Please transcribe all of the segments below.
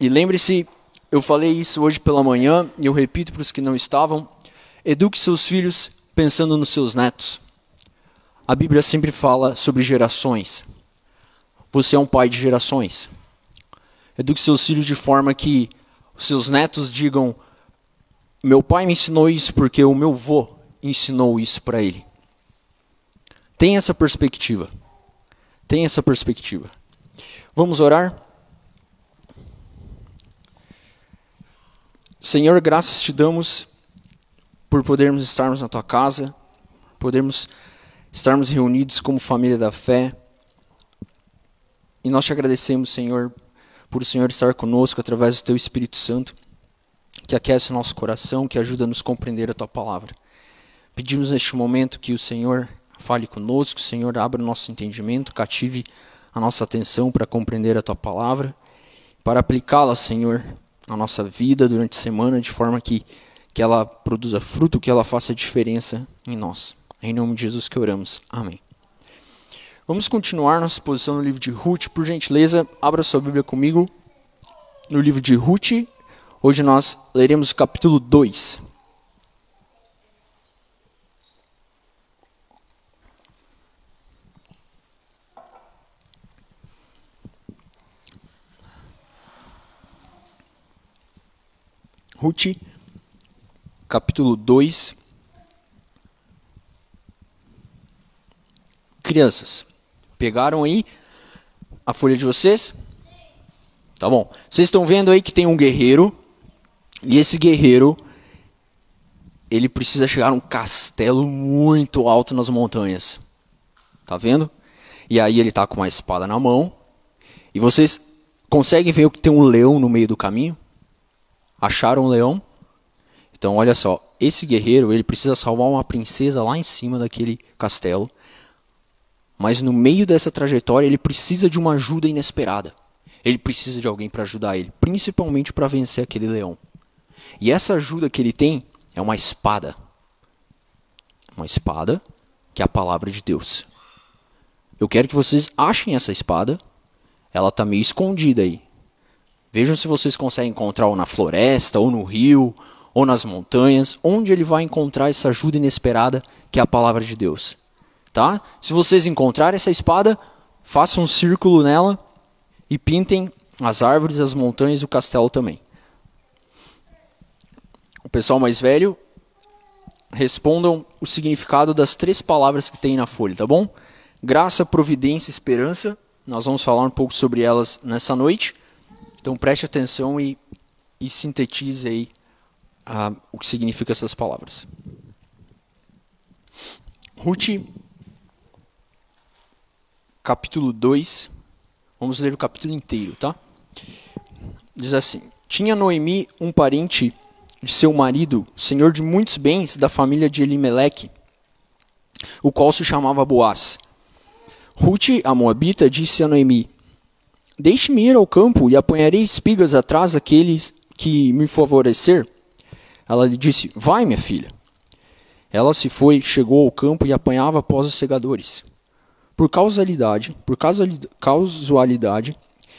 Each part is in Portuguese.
E lembre-se, eu falei isso hoje pela manhã e eu repito para os que não estavam: eduque seus filhos pensando nos seus netos. A Bíblia sempre fala sobre gerações. Você é um pai de gerações. Eduque seus filhos de forma que os seus netos digam: meu pai me ensinou isso porque o meu vô ensinou isso para ele. Tenha essa perspectiva. Tenha essa perspectiva. Vamos orar? Senhor, graças te damos por podermos estarmos na tua casa, podermos estarmos reunidos como família da fé. E nós te agradecemos, Senhor, por o Senhor estar conosco através do teu Espírito Santo, que aquece o nosso coração, que ajuda a nos compreender a tua palavra. Pedimos neste momento que o Senhor fale conosco, que o Senhor abra o nosso entendimento, cative a nossa atenção para compreender a tua palavra, para aplicá-la, Senhor, na nossa vida durante a semana, de forma que ela produza fruto, que ela faça diferença em nós. Em nome de Jesus que oramos. Amém. Vamos continuar nossa exposição no livro de Ruth. Por gentileza, abra sua Bíblia comigo no livro de Ruth. Hoje nós leremos o capítulo 2. Ruth, capítulo 2. Crianças, pegaram aí a folha de vocês? Tá bom. Vocês estão vendo aí que tem um guerreiro. E esse guerreiro, ele precisa chegar a um castelo muito alto nas montanhas. Tá vendo? E aí ele tá com uma espada na mão. E vocês conseguem ver que tem um leão no meio do caminho? Acharam um leão? Então olha só, esse guerreiro, ele precisa salvar uma princesa lá em cima daquele castelo. Mas no meio dessa trajetória ele precisa de uma ajuda inesperada. Ele precisa de alguém para ajudar ele, principalmente para vencer aquele leão. E essa ajuda que ele tem é uma espada. Uma espada que é a palavra de Deus. Eu quero que vocês achem essa espada. Ela está meio escondida aí. Vejam se vocês conseguem encontrar ou na floresta, ou no rio, ou nas montanhas. Onde ele vai encontrar essa ajuda inesperada que é a palavra de Deus. Tá? Se vocês encontrarem essa espada, façam um círculo nela e pintem as árvores, as montanhas e o castelo também. O pessoal mais velho, respondam o significado das 3 palavras que tem na folha, tá bom? Graça, providência, esperança. Nós vamos falar um pouco sobre elas nessa noite. Então preste atenção e sintetize aí o que significa essas palavras. Ruth, capítulo 2. Vamos ler o capítulo inteiro, tá? Diz assim: tinha Noemi um parente de seu marido, senhor de muitos bens da família de Elimeleque, o qual se chamava Boaz. Ruth, a moabita, disse a Noemi: deixe-me ir ao campo e apanharei espigas atrás daqueles que me favorecer. Ela lhe disse: vai, minha filha. Ela se foi, chegou ao campo e apanhava após os segadores. Por casualidade,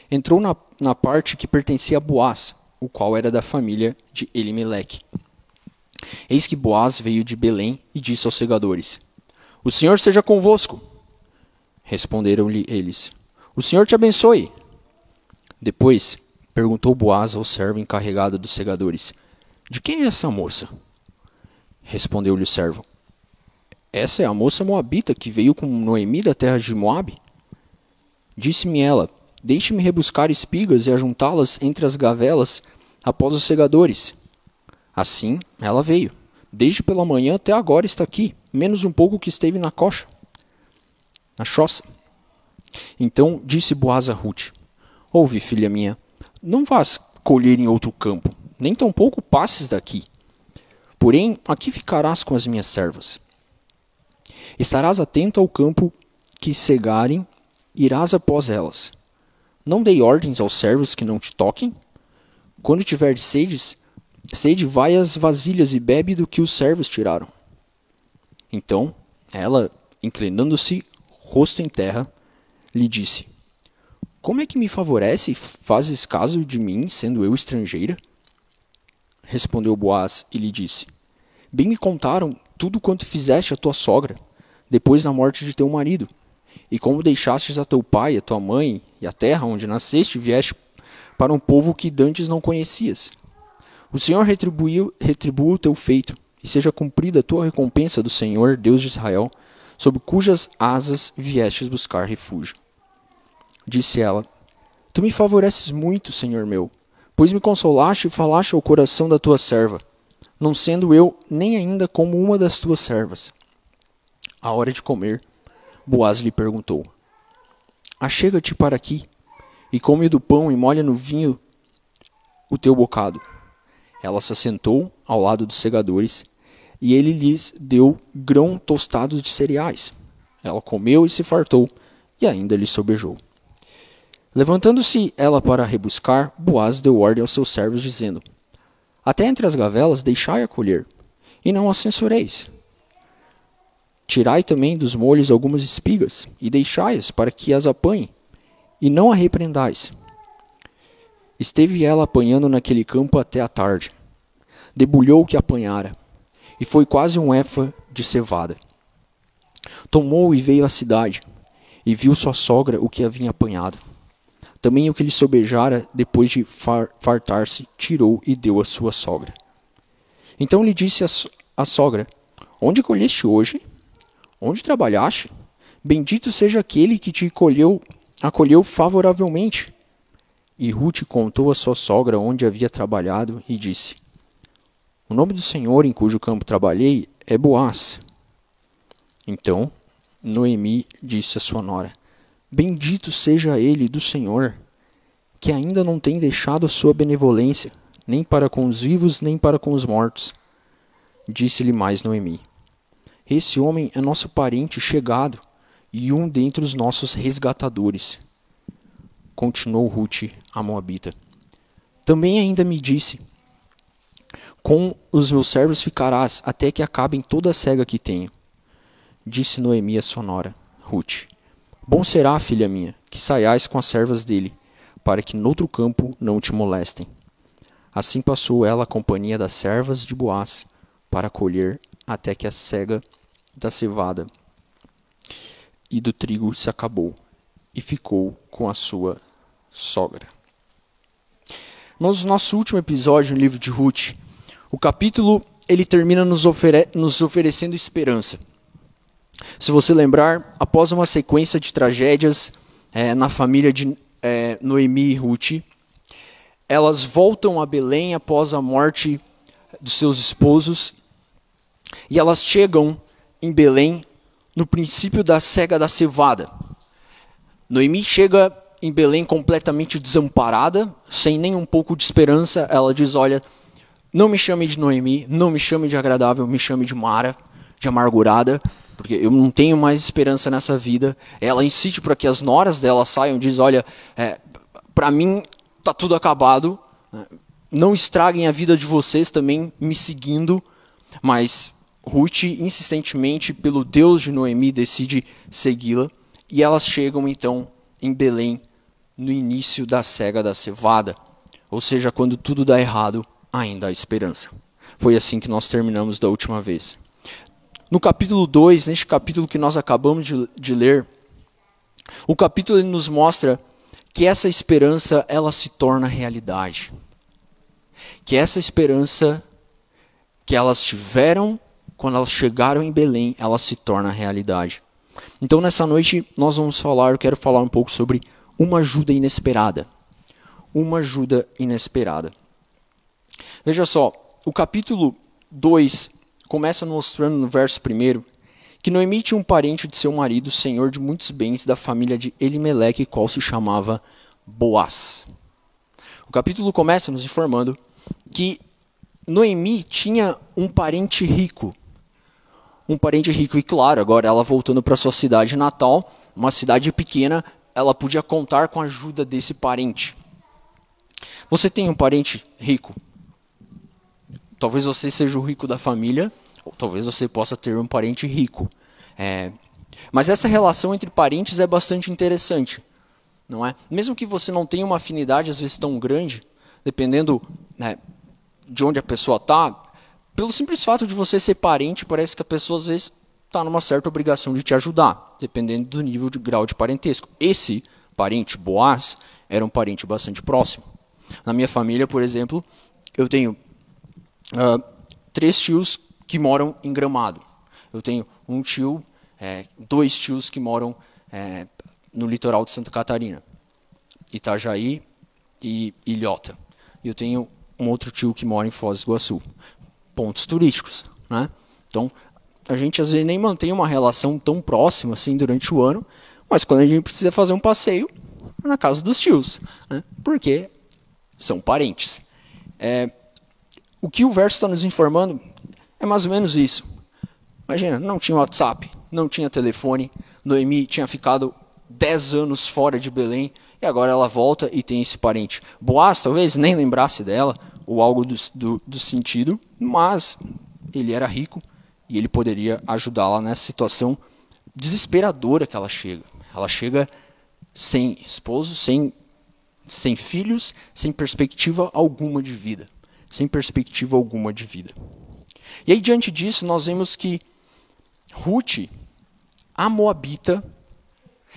entrou na parte que pertencia a Boaz, o qual era da família de Elimeleque. Eis que Boaz veio de Belém e disse aos segadores: o Senhor esteja convosco. Responderam-lhe eles: o Senhor te abençoe. Depois perguntou Boaz ao servo encarregado dos segadores: de quem é essa moça? Respondeu-lhe o servo: essa é a moça moabita que veio com Noemi da terra de Moabe. Disse-me ela: deixe-me rebuscar espigas e ajuntá-las entre as gavelas após os segadores. Assim ela veio. Desde pela manhã até agora está aqui, menos um pouco que esteve na choça. Então disse Boaz a Ruth: ouve, filha minha, não vás colher em outro campo, nem tampouco passes daqui. Porém, aqui ficarás com as minhas servas. Estarás atento ao campo que cegarem, irás após elas. Não dei ordens aos servos que não te toquem? Quando tiveres sede, vai às vasilhas e bebe do que os servos tiraram. Então, ela, inclinando-se, rosto em terra, lhe disse: como é que me favorece e fazes caso de mim, sendo eu estrangeira? Respondeu Boaz e lhe disse: Bem me contaram tudo quanto fizeste a tua sogra, depois da morte de teu marido, e como deixastes a teu pai, a tua mãe e a terra onde nasceste, e vieste para um povo que dantes não conhecias. O Senhor retribua o teu feito, e seja cumprida a tua recompensa do Senhor, Deus de Israel, sob cujas asas viestes buscar refúgio. Disse ela: Tu me favoreces muito, Senhor meu, pois me consolaste e falaste ao coração da tua serva, não sendo eu nem ainda como uma das tuas servas. À hora de comer, Boaz lhe perguntou: Achega-te para aqui, e come do pão e molha no vinho o teu bocado. Ela se assentou ao lado dos segadores, e ele lhes deu grão tostado de cereais. Ela comeu e se fartou, e ainda lhe sobejou. Levantando-se ela para rebuscar, Boaz deu ordem aos seus servos, dizendo: Até entre as gavelas deixai-a colher, e não a censureis. Tirai também dos molhos algumas espigas, e deixai-as para que as apanhe, e não a repreendais. Esteve ela apanhando naquele campo até a tarde. Debulhou o que apanhara, e foi quase um efa de cevada. Tomou e veio à cidade, e viu sua sogra o que havia apanhado. Também o que lhe sobejara, depois de fartar-se, tirou e deu à sua sogra. Então lhe disse a sogra: Onde colheste hoje? Onde trabalhaste? Bendito seja aquele que te acolheu favoravelmente. E Rute contou à sua sogra onde havia trabalhado e disse: O nome do Senhor em cujo campo trabalhei é Boaz. Então Noemi disse à sua nora: Bendito seja ele do Senhor, que ainda não tem deixado a sua benevolência, nem para com os vivos, nem para com os mortos. Disse-lhe mais Noemi: Esse homem é nosso parente chegado e um dentre os nossos resgatadores. Continuou Rute, a moabita: Também ainda me disse: Com os meus servos ficarás, até que acabem toda a cega que tenho. Disse Noemi a sua nora, Rute: Bom será, filha minha, que saiais com as servas dele, para que noutro campo não te molestem. Assim passou ela a companhia das servas de Boaz, para colher até que a cega da cevada e do trigo se acabou, e ficou com a sua sogra. No nosso último episódio no livro de Rute, o capítulo ele termina nos oferecendo esperança. Se você lembrar, após uma sequência de tragédias na família de Noemi e Rute, elas voltam a Belém após a morte dos seus esposos, e elas chegam em Belém no princípio da cega da cevada. Noemi chega em Belém completamente desamparada, sem nem um pouco de esperança. Ela diz: Olha, não me chame de Noemi, não me chame de agradável, me chame de Mara, de amargurada, porque eu não tenho mais esperança nessa vida. Ela insiste para que as noras dela saiam, diz: Olha, para mim está tudo acabado, não estraguem a vida de vocês também me seguindo. Mas Rute, insistentemente, pelo Deus de Noemi, decide segui-la, e elas chegam então em Belém no início da cega da cevada, ou seja, quando tudo dá errado, ainda há esperança. Foi assim que nós terminamos da última vez. No capítulo 2, neste capítulo que nós acabamos de ler, o capítulo ele nos mostra que essa esperança ela se torna realidade. Que essa esperança que elas tiveram quando elas chegaram em Belém, ela se torna realidade. Então nessa noite eu quero falar um pouco sobre uma ajuda inesperada. Uma ajuda inesperada. Veja só, o capítulo 2 começa mostrando no verso 1 que Noemi tinha um parente de seu marido, senhor de muitos bens da família de Elimeleque, qual se chamava Boaz. O capítulo começa nos informando que Noemi tinha um parente rico. Um parente rico, e claro, agora ela voltando para sua cidade natal, uma cidade pequena, ela podia contar com a ajuda desse parente. Você tem um parente rico? Talvez você seja o rico da família, ou talvez você possa ter um parente rico. Mas essa relação entre parentes é bastante interessante. não é? Mesmo que você não tenha uma afinidade às vezes tão grande, dependendo, né, de onde a pessoa está, pelo simples fato de você ser parente, parece que a pessoa às vezes está numa certa obrigação de te ajudar, dependendo do nível de grau de parentesco. Esse parente, Boaz, era um parente bastante próximo. Na minha família, por exemplo, eu tenho 3 tios que moram em Gramado. Eu tenho um tio, 2 tios que moram no litoral de Santa Catarina, Itajaí e Ilhota. E eu tenho um outro tio que mora em Foz do Iguaçu. Pontos turísticos, né? Então, a gente às vezes nem mantém uma relação tão próxima assim durante o ano, mas quando a gente precisa fazer um passeio, é na casa dos tios, né? Porque são parentes. O que o verso está nos informando é mais ou menos isso. Imagina, não tinha WhatsApp, não tinha telefone, Noemi tinha ficado 10 anos fora de Belém e agora ela volta e tem esse parente. Boaz talvez nem lembrasse dela ou algo do sentido, mas ele era rico e ele poderia ajudá-la nessa situação desesperadora que ela chega. Ela chega sem esposo, sem filhos, sem perspectiva alguma de vida. Sem perspectiva alguma de vida. E aí, diante disso, nós vemos que Ruth, a Moabita,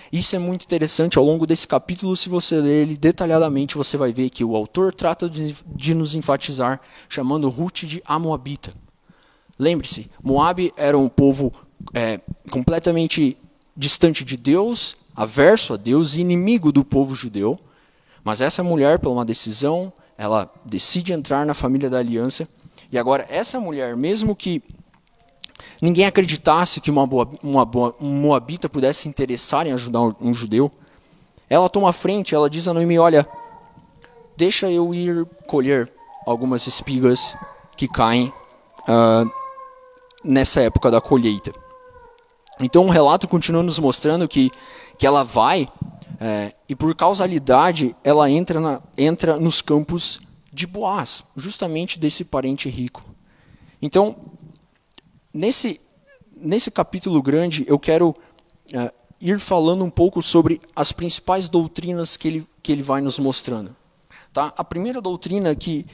isso é muito interessante, ao longo desse capítulo, se você ler ele detalhadamente, você vai ver que o autor trata de nos enfatizar, chamando Ruth de a Moabita. Lembre-se, Moabe era um povo completamente distante de Deus, averso a Deus, inimigo do povo judeu, mas essa mulher, por uma decisão, ela decide entrar na família da aliança, e agora essa mulher, mesmo que ninguém acreditasse que uma moabita pudesse se interessar em ajudar um judeu, ela toma a frente, ela diz a Noemi, olha, deixa eu ir colher algumas espigas que caem nessa época da colheita. Então o relato continua nos mostrando que ela vai, e por causalidade, ela entra nos campos de Boaz, justamente desse parente rico. Então, nesse capítulo grande, eu quero ir falando um pouco sobre as principais doutrinas que ele vai nos mostrando. Tá? A primeira doutrina que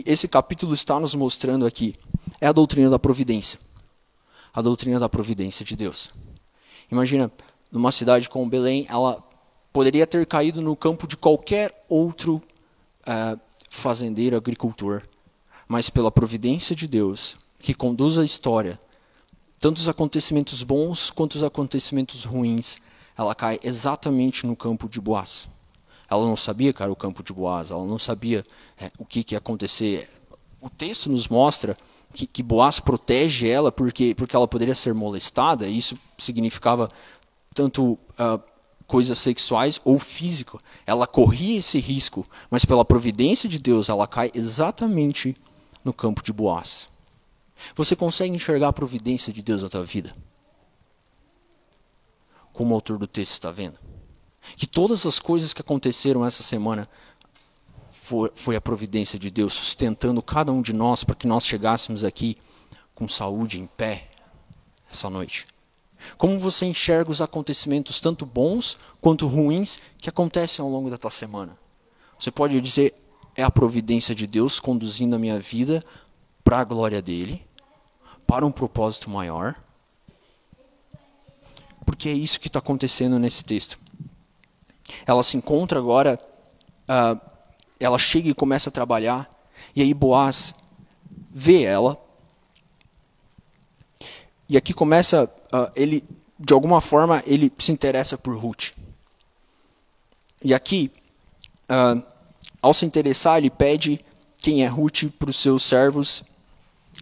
esse capítulo está nos mostrando aqui é a doutrina da providência. A doutrina da providência de Deus. Imagina, numa cidade como Belém, ela poderia ter caído no campo de qualquer outro fazendeiro, agricultor, mas pela providência de Deus, que conduz a história, tanto os acontecimentos bons quanto os acontecimentos ruins, ela cai exatamente no campo de Boaz. Ela não sabia que era o campo de Boaz, ela não sabia o que ia acontecer. O texto nos mostra que Boaz protege ela porque ela poderia ser molestada, e isso significava tanto coisas sexuais ou físico. Ela corria esse risco, mas pela providência de Deus, ela cai exatamente no campo de Boaz. Você consegue enxergar a providência de Deus na tua vida? Como o autor do texto está vendo? Que todas as coisas que aconteceram essa semana foi a providência de Deus sustentando cada um de nós para que nós chegássemos aqui com saúde, em pé, essa noite. Como você enxerga os acontecimentos, tanto bons quanto ruins, que acontecem ao longo da tua semana? Você pode dizer, é a providência de Deus conduzindo a minha vida para a glória dele, para um propósito maior? Porque é isso que está acontecendo nesse texto. Ela se encontra agora, ela chega e começa a trabalhar, e aí Boaz vê ela, e aqui começa, ele, de alguma forma, ele se interessa por Ruth. E aqui, ao se interessar, ele pede quem é Ruth para os seus servos.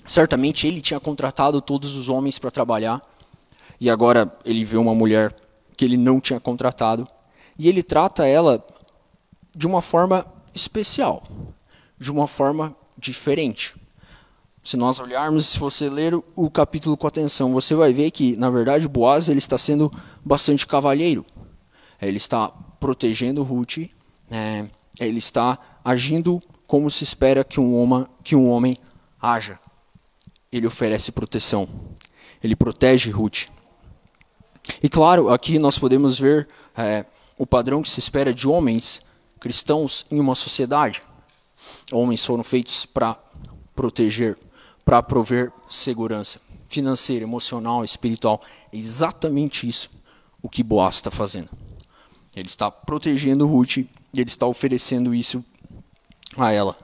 Certamente ele tinha contratado todos os homens para trabalhar, e agora ele vê uma mulher que ele não tinha contratado, e ele trata ela de uma forma especial, de uma forma diferente. Se nós olharmos, se você ler o capítulo com atenção, você vai ver que, na verdade, Boaz ele está sendo bastante cavalheiro. Ele está protegendo Ruth, ele está agindo como se espera que um homem haja. Ele oferece proteção, ele protege Ruth. E claro, aqui nós podemos ver o padrão que se espera de homens cristãos em uma sociedade. Homens foram feitos para proteger, para prover segurança financeira, emocional, espiritual. É exatamente isso o que Boaz está fazendo. Ele está protegendo Ruth e ele está oferecendo isso a ela.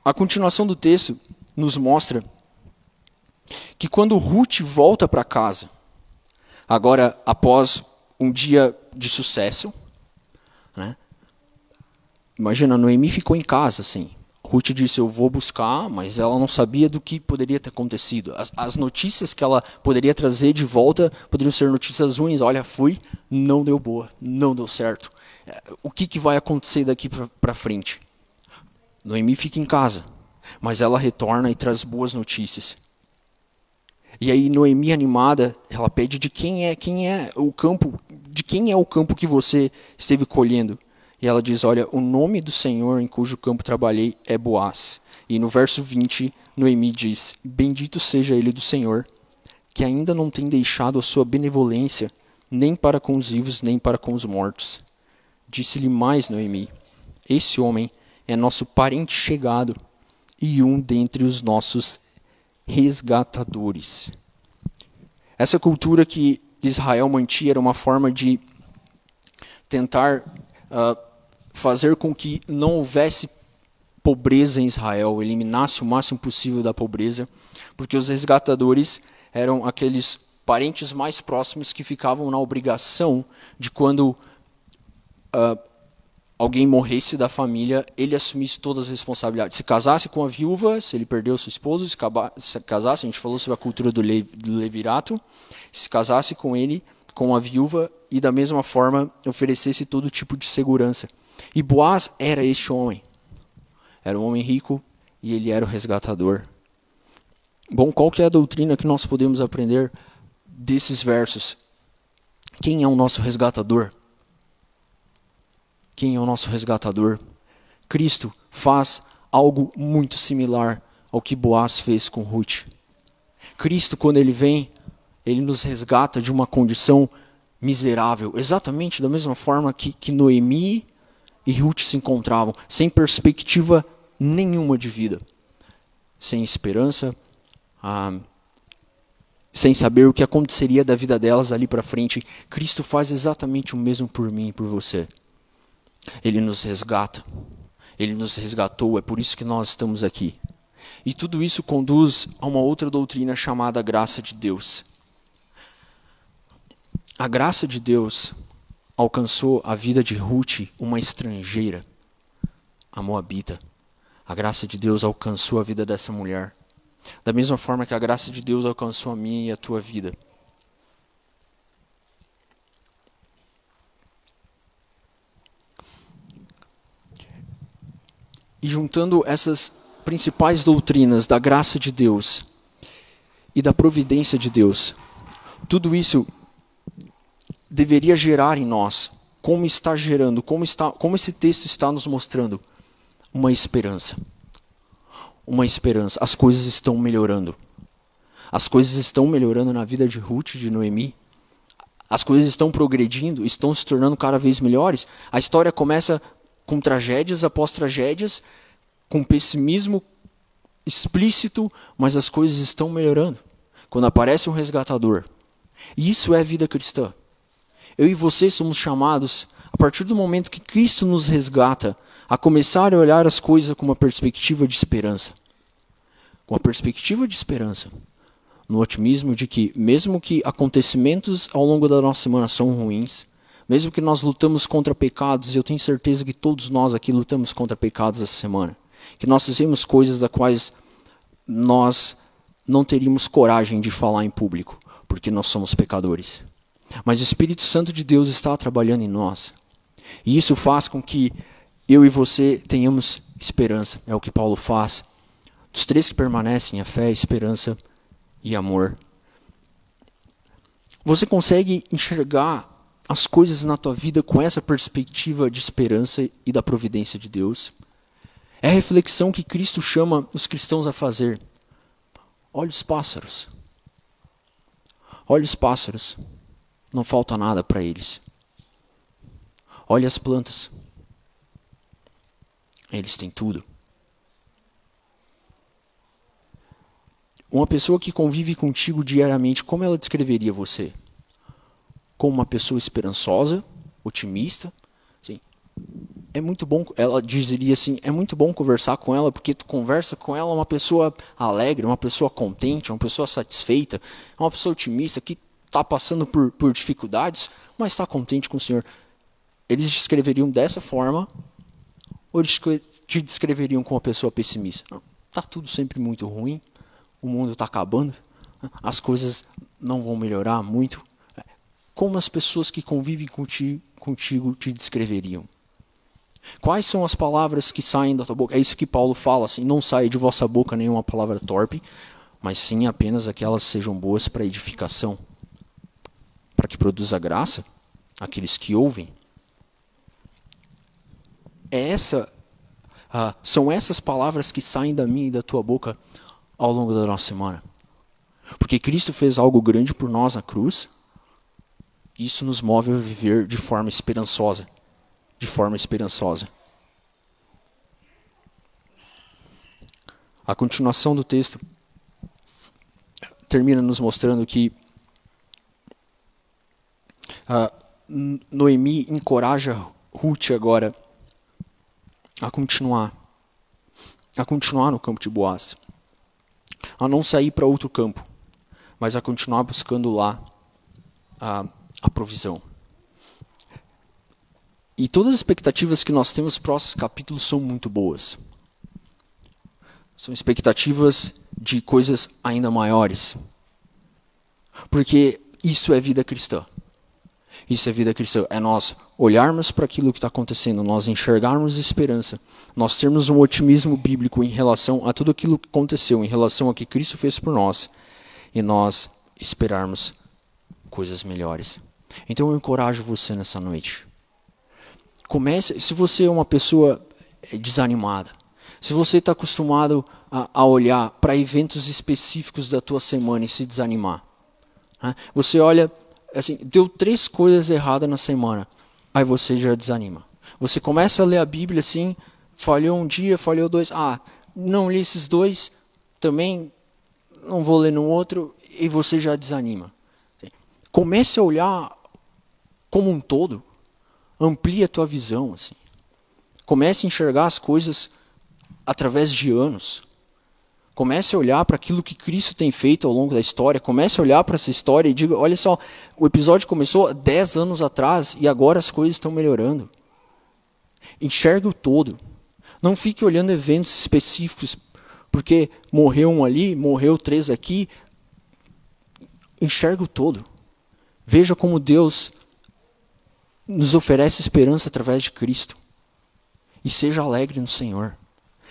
A continuação do texto nos mostra que quando Ruth volta para casa, agora após um dia de sucesso, né? Imagina, Noemi ficou em casa, assim. Ruth disse, eu vou buscar, mas ela não sabia do que poderia ter acontecido. As notícias que ela poderia trazer de volta poderiam ser notícias ruins. Olha, fui, não deu boa, não deu certo. O que vai acontecer daqui para frente? Noemi fica em casa, mas ela retorna e traz boas notícias. E aí Noemi, animada, ela pede de quem é o campo que você esteve colhendo. E ela diz, olha, o nome do Senhor em cujo campo trabalhei é Boaz. E no verso 20, Noemi diz, bendito seja ele do Senhor, que ainda não tem deixado a sua benevolência, nem para com os vivos, nem para com os mortos. Disse-lhe mais Noemi, esse homem é nosso parente chegado e um dentre os nossos resgatadores. Essa cultura que Israel mantinha era uma forma de tentar fazer com que não houvesse pobreza em Israel, eliminasse o máximo possível da pobreza, porque os resgatadores eram aqueles parentes mais próximos que ficavam na obrigação de quando alguém morresse da família, ele assumisse todas as responsabilidades. Se casasse com a viúva, se ele perdeu sua esposa, se casasse, a gente falou sobre a cultura do levirato, se casasse com ele, com a viúva, e da mesma forma oferecesse todo tipo de segurança. E Boaz era este homem. Era um homem rico e ele era o resgatador. Bom, qual que é a doutrina que nós podemos aprender desses versos? Quem é o nosso resgatador? Quem é o nosso resgatador? Cristo faz algo muito similar ao que Boaz fez com Ruth. Cristo, quando ele vem, ele nos resgata de uma condição miserável, exatamente da mesma forma que Noemi e Ruth se encontravam, sem perspectiva nenhuma de vida, sem esperança, sem saber o que aconteceria da vida delas ali para frente. Cristo faz exatamente o mesmo por mim e por você. Ele nos resgata, ele nos resgatou, é por isso que nós estamos aqui. E tudo isso conduz a uma outra doutrina chamada graça de Deus. A graça de Deus alcançou a vida de Ruth, uma estrangeira, a moabita. A graça de Deus alcançou a vida dessa mulher. Da mesma forma que a graça de Deus alcançou a minha e a tua vida. E juntando essas principais doutrinas da graça de Deus e da providência de Deus, tudo isso deveria gerar em nós, como está gerando, como esse texto está nos mostrando, uma esperança. Uma esperança. As coisas estão melhorando. As coisas estão melhorando na vida de Ruth e de Noemi. As coisas estão progredindo, estão se tornando cada vez melhores. A história começa com tragédias após tragédias, com pessimismo explícito, mas as coisas estão melhorando. Quando aparece um resgatador. E isso é a vida cristã. Eu e você somos chamados, a partir do momento que Cristo nos resgata, a começar a olhar as coisas com uma perspectiva de esperança. Com uma perspectiva de esperança. No otimismo de que, mesmo que acontecimentos ao longo da nossa semana são ruins, mesmo que nós lutamos contra pecados, e eu tenho certeza que todos nós aqui lutamos contra pecados essa semana, que nós fizemos coisas das quais nós não teríamos coragem de falar em público, porque nós somos pecadores. Mas o Espírito Santo de Deus está trabalhando em nós. E isso faz com que eu e você tenhamos esperança. É o que Paulo faz. Dos três que permanecem, a fé, a esperança e amor. Você consegue enxergar as coisas na tua vida com essa perspectiva de esperança e da providência de Deus? É a reflexão que Cristo chama os cristãos a fazer. Olha os pássaros. Olha os pássaros. Não falta nada para eles. Olha as plantas. Eles têm tudo. Uma pessoa que convive contigo diariamente, como ela descreveria você? Como uma pessoa esperançosa, otimista? Sim. É muito bom, ela dizeria assim, é muito bom conversar com ela, porque tu conversa com ela uma pessoa alegre, uma pessoa contente, uma pessoa satisfeita, uma pessoa otimista que está passando por dificuldades, mas está contente com o Senhor. Eles descreveriam dessa forma, ou eles te descreveriam como uma pessoa pessimista? Está tudo sempre muito ruim, o mundo está acabando, as coisas não vão melhorar muito. Como as pessoas que convivem contigo te descreveriam? Quais são as palavras que saem da tua boca? É isso que Paulo fala, assim, não sai de vossa boca nenhuma palavra torpe, mas sim apenas aquelas que sejam boas para edificação, para que produza graça àqueles que ouvem. São essas palavras que saem da minha e da tua boca ao longo da nossa semana. Porque Cristo fez algo grande por nós na cruz. Isso nos move a viver de forma esperançosa. De forma esperançosa. A continuação do texto termina nos mostrando que Noemi encoraja Ruth agora a continuar no campo de Boaz. A não sair para outro campo, mas a continuar buscando lá a provisão. E todas as expectativas que nós temos nos próximos capítulos são muito boas. São expectativas de coisas ainda maiores. Porque isso é vida cristã. Isso é vida cristã. É nós olharmos para aquilo que está acontecendo, nós enxergarmos esperança, nós termos um otimismo bíblico em relação a tudo aquilo que aconteceu, em relação ao que Cristo fez por nós, e nós esperarmos coisas melhores. Então eu encorajo você nessa noite. Comece, se você é uma pessoa desanimada, se você está acostumado a olhar para eventos específicos da tua semana e se desanimar, você olha, assim, deu 3 coisas erradas na semana, aí você já desanima. Você começa a ler a Bíblia assim, falhou um dia, falhou 2, não li esses 2, também não vou ler no outro, e você já desanima. Comece a olhar como um todo. Amplie a tua visão. Assim. Comece a enxergar as coisas através de anos. Comece a olhar para aquilo que Cristo tem feito ao longo da história. Comece a olhar para essa história e diga, olha só, o episódio começou 10 anos atrás e agora as coisas estão melhorando. Enxergue o todo. Não fique olhando eventos específicos, porque morreu um ali, morreu 3 aqui. Enxergue o todo. Veja como Deus nos oferece esperança através de Cristo. E seja alegre no Senhor.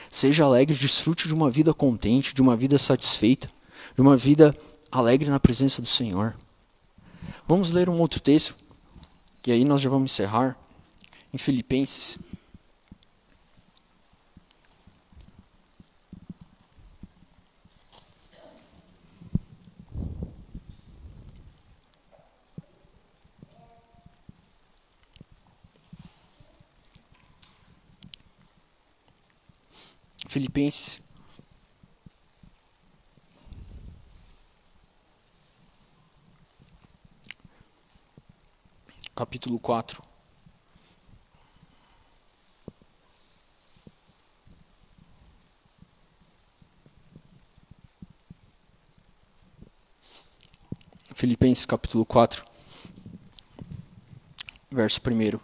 Seja alegre, desfrute de uma vida contente, de uma vida satisfeita, de uma vida alegre na presença do Senhor. Vamos ler um outro texto, e aí nós já vamos encerrar, em Filipenses. Filipenses, capítulo 4. Filipenses capítulo 4, verso 1.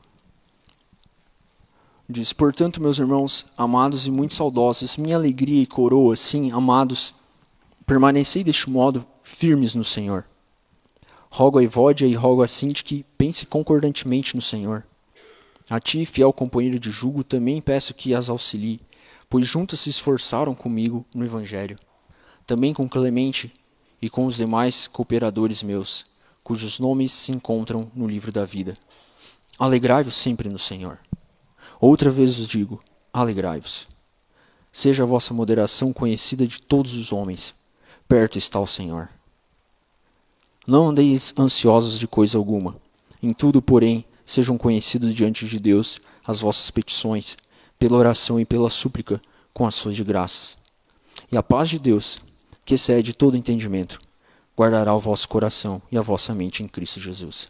Diz, portanto, meus irmãos, amados e muito saudosos, minha alegria e coroa, sim, amados, permanecei deste modo firmes no Senhor. Rogo a Evódia e rogo a Sinti que pense concordantemente no Senhor. A ti, fiel companheiro de jugo, também peço que as auxilie, pois juntas se esforçaram comigo no Evangelho. Também com Clemente e com os demais cooperadores meus, cujos nomes se encontram no livro da vida. Alegrai-vos sempre no Senhor. Outra vez vos digo, alegrai-vos. Seja a vossa moderação conhecida de todos os homens. Perto está o Senhor. Não andeis ansiosos de coisa alguma. Em tudo, porém, sejam conhecidos diante de Deus as vossas petições, pela oração e pela súplica, com ações de graças. E a paz de Deus, que excede todo entendimento, guardará o vosso coração e a vossa mente em Cristo Jesus.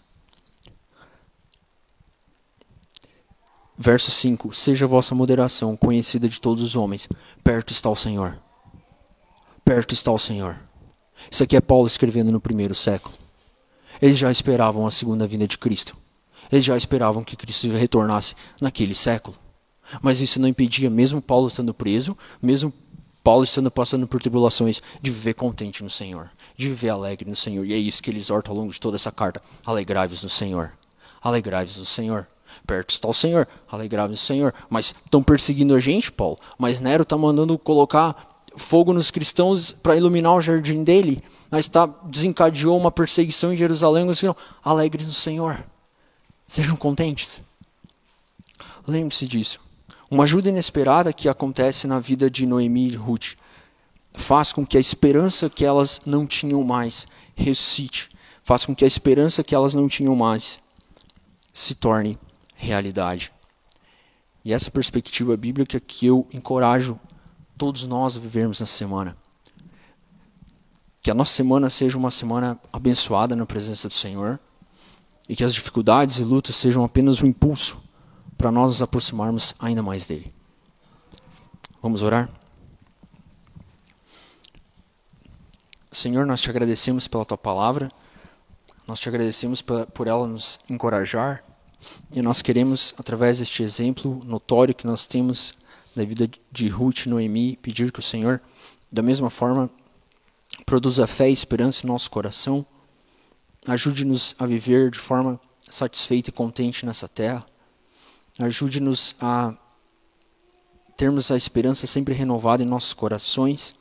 Verso 5. Seja a vossa moderação conhecida de todos os homens. Perto está o Senhor. Perto está o Senhor. Isso aqui é Paulo escrevendo no primeiro século. Eles já esperavam a segunda vinda de Cristo. Eles já esperavam que Cristo retornasse naquele século. Mas isso não impedia, mesmo Paulo estando preso, mesmo Paulo estando passando por tribulações, de viver contente no Senhor, de viver alegre no Senhor. E é isso que ele exorta ao longo de toda essa carta. Alegrai-vos no Senhor. Alegrai-vos no Senhor. Perto está o Senhor. Alegrai-vos no Senhor. Mas estão perseguindo a gente, Paulo. Mas Nero está mandando colocar fogo nos cristãos para iluminar o jardim dele. Mas desencadeou uma perseguição em Jerusalém. Alegres no Senhor. Sejam contentes. Lembre-se disso. Uma ajuda inesperada que acontece na vida de Noemi e Ruth faz com que a esperança que elas não tinham mais ressuscite. Faz com que a esperança que elas não tinham mais se torne realidade. E essa perspectiva bíblica que eu encorajo todos nós a vivermos nessa semana. Que a nossa semana seja uma semana abençoada na presença do Senhor e que as dificuldades e lutas sejam apenas um impulso para nós nos aproximarmos ainda mais dele. Vamos orar? Senhor, nós te agradecemos pela tua palavra, nós te agradecemos por ela nos encorajar, e nós queremos, através deste exemplo notório que nós temos da vida de Ruth e Noemi, pedir que o Senhor, da mesma forma, produza fé e esperança em nosso coração, ajude-nos a viver de forma satisfeita e contente nessa terra, ajude-nos a termos a esperança sempre renovada em nossos corações,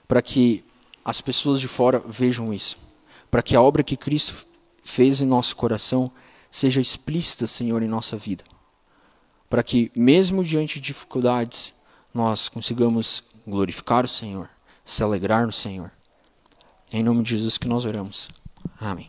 para que as pessoas de fora vejam isso, para que a obra que Cristo fez em nosso coração seja explícita, Senhor, em nossa vida, para que mesmo diante de dificuldades nós consigamos glorificar o Senhor, se alegrar no Senhor. É em nome de Jesus que nós oramos. Amém.